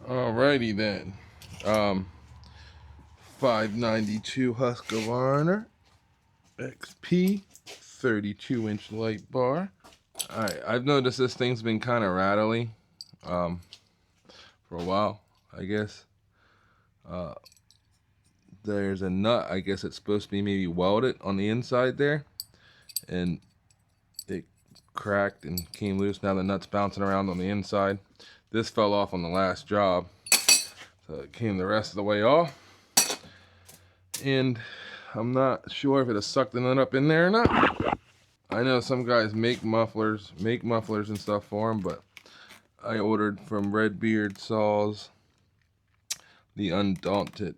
Alrighty then. 592 Husqvarna XP 32-inch light bar. Alright, I've noticed this thing's been kind of rattly for a while, I guess. There's a nut, I guess it's supposed to be maybe welded on the inside there, and it cracked and came loose. Now the nut's bouncing around on the inside. This fell off on the last job, so it came the rest of the way off. And I'm not sure if it'll suck the nut up in there or not. I know some guys make mufflers and stuff for them, but I ordered from Redbeard Saws the Undaunted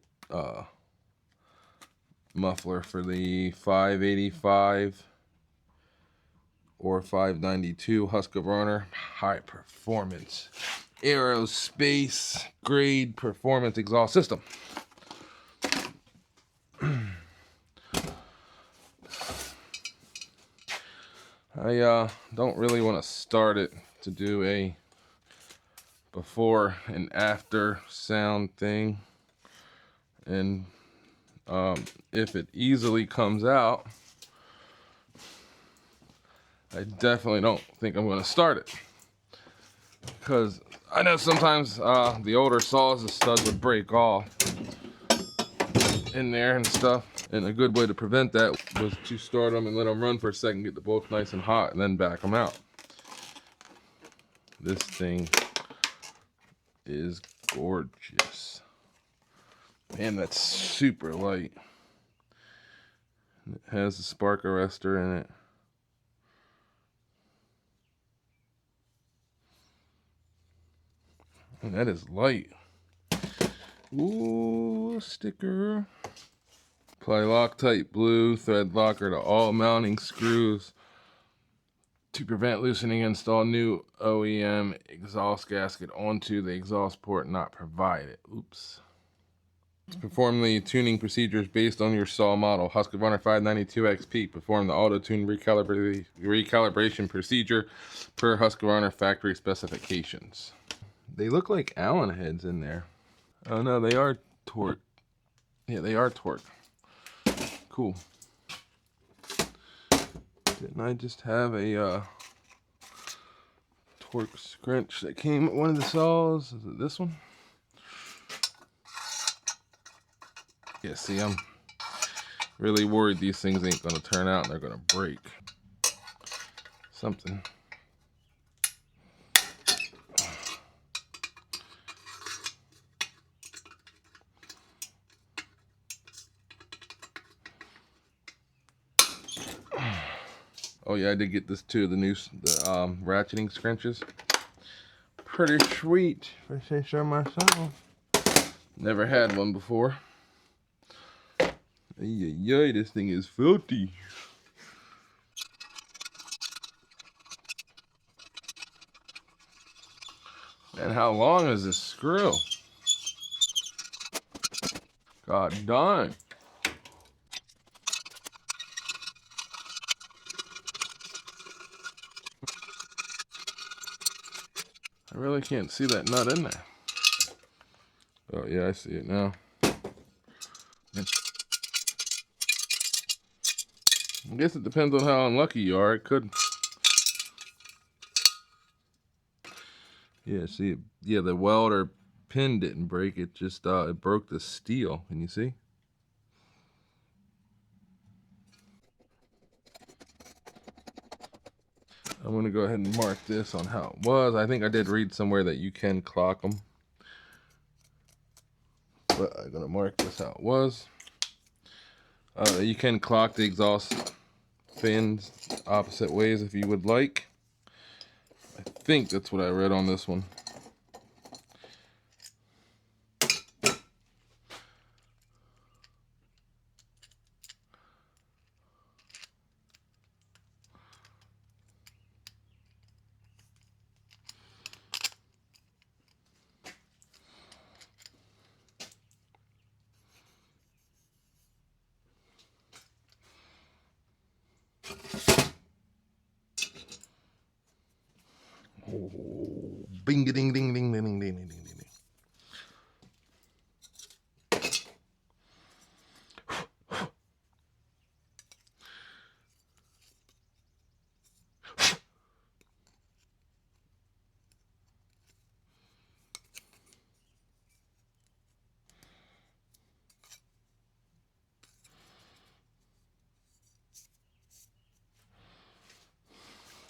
muffler for the 585 or 592 Husqvarna high performance aerospace grade performance exhaust system. I don't really want to start it to do a before and after sound thing, and if it easily comes out, I definitely don't think I'm going to start it, because I know sometimes the older saws, the studs would break off in there and stuff, and a good way to prevent that was to start them and let them run for a second, get the bolts nice and hot, and then back them out. This thing is gorgeous. Man, that's super light. It has a spark arrestor in it. And that is light. Ooh, sticker. Apply Loctite blue thread locker to all mounting screws to prevent loosening. Install new OEM exhaust gasket onto the exhaust port not provided. Oops. Perform the tuning procedures based on your saw model. Husqvarna 592XP. Perform the AutoTune recalibration procedure per Husqvarna factory specifications. They look like Allen heads in there. Oh no, they are torque. Yeah, they are torque. Cool. Didn't I just have a torque scrunch that came with one of the saws? Is it this one? Yeah, see, I'm really worried these things ain't gonna turn out and they're gonna break. Something. Oh yeah, I did get this too, the new ratcheting scrunches. Pretty sweet, if I say so myself. Never had one before. Yay, this thing is filthy. And how long is this screw? God darn. I really can't see that nut in there. Oh yeah, I see it now. I guess it depends on how unlucky you are. It could. Yeah, see, yeah, the welder pin didn't break. It just it broke the steel. Can you see? I'm gonna go ahead and mark this on how it was. I think I did read somewhere that you can clock them, but I'm gonna mark this how it was. You can clock the exhaust fins opposite ways if you would like. I think that's what I read on this one. Oh, bing ding ding ding ding ding ding ding ding.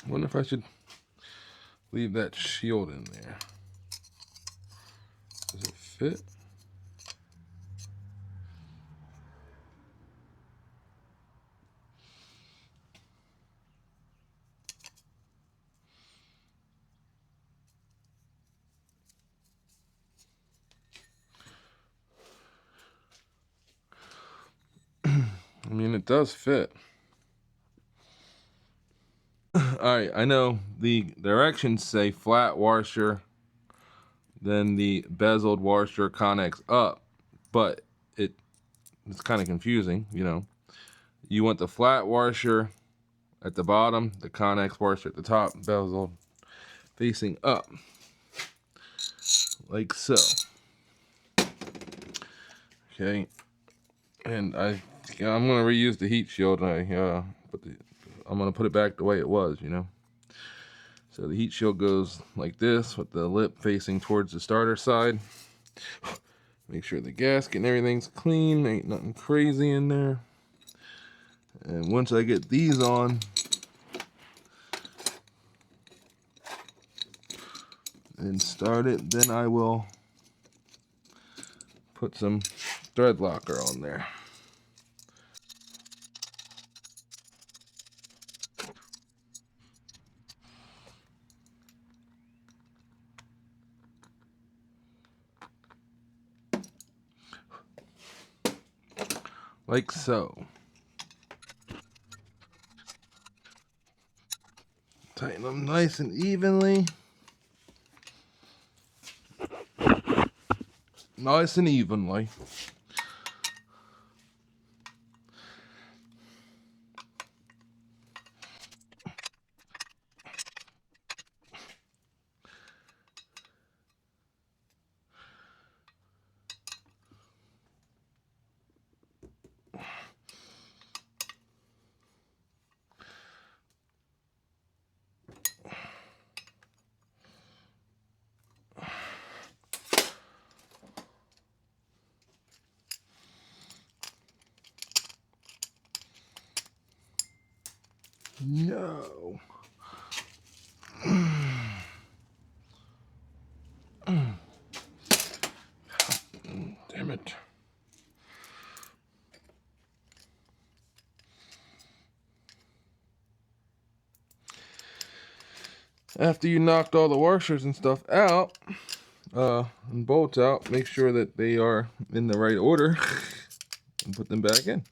I wonder if I should leave that shield in there. Does it fit? I mean, it does fit. Alright, I know the directions say flat washer, then the bezeled washer connects up, but it's kind of confusing, you know. You want the flat washer at the bottom, the connex washer at the top, bezeled facing up, like so. Okay, and I'm gonna reuse the heat shield. I'm gonna put it back the way it was, you know. So the heat shield goes like this with the lip facing towards the starter side. Make sure the gasket and everything's clean, ain't nothing crazy in there. And once I get these on, and start it, then I will put some thread locker on there. Like so. Tighten them nice and evenly. Nice and evenly. No. Damn it. After you knocked all the washers and stuff out, and bolts out, make sure that they are in the right order and put them back in.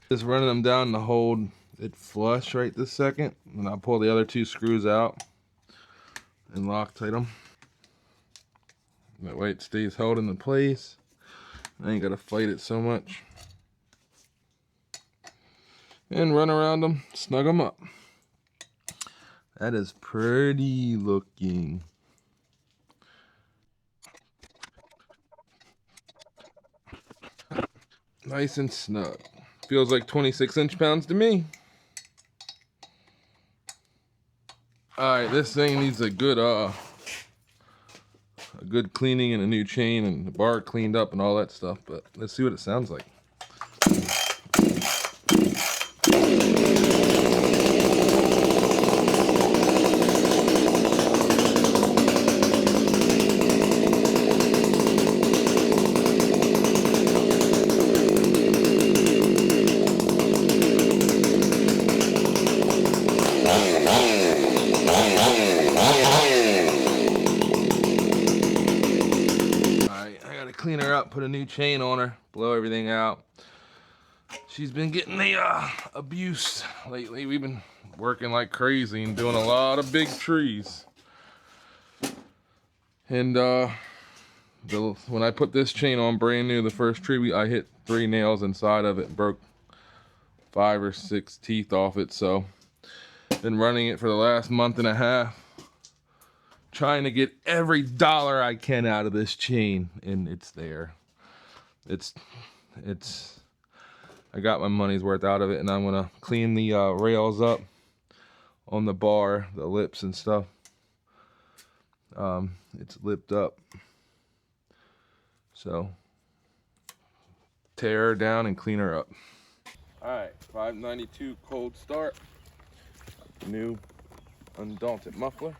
Just running them down to hold it flush right this second, and I'll pull the other two screws out and Loctite them. That way it stays held in place. I ain't gotta fight it so much. And run around them, snug them up. That is pretty looking. Nice and snug. Feels like 26 inch-pounds to me. Alright, this thing needs a good cleaning and a new chain and the bar cleaned up and all that stuff, but let's see what it sounds like. Clean her up, put a new chain on her, blow everything out. She's been getting the abuse lately. We've been working like crazy and doing a lot of big trees. And when I put this chain on brand new, the first tree, I hit 3 nails inside of it and broke 5 or 6 teeth off it. So been running it for the last month and a half, trying to get every dollar I can out of this chain, and it's there. I got my money's worth out of it, and I'm gonna clean the rails up on the bar, the lips and stuff. It's lipped up. So tear her down and clean her up. Alright, 592 cold start. New Undaunted muffler.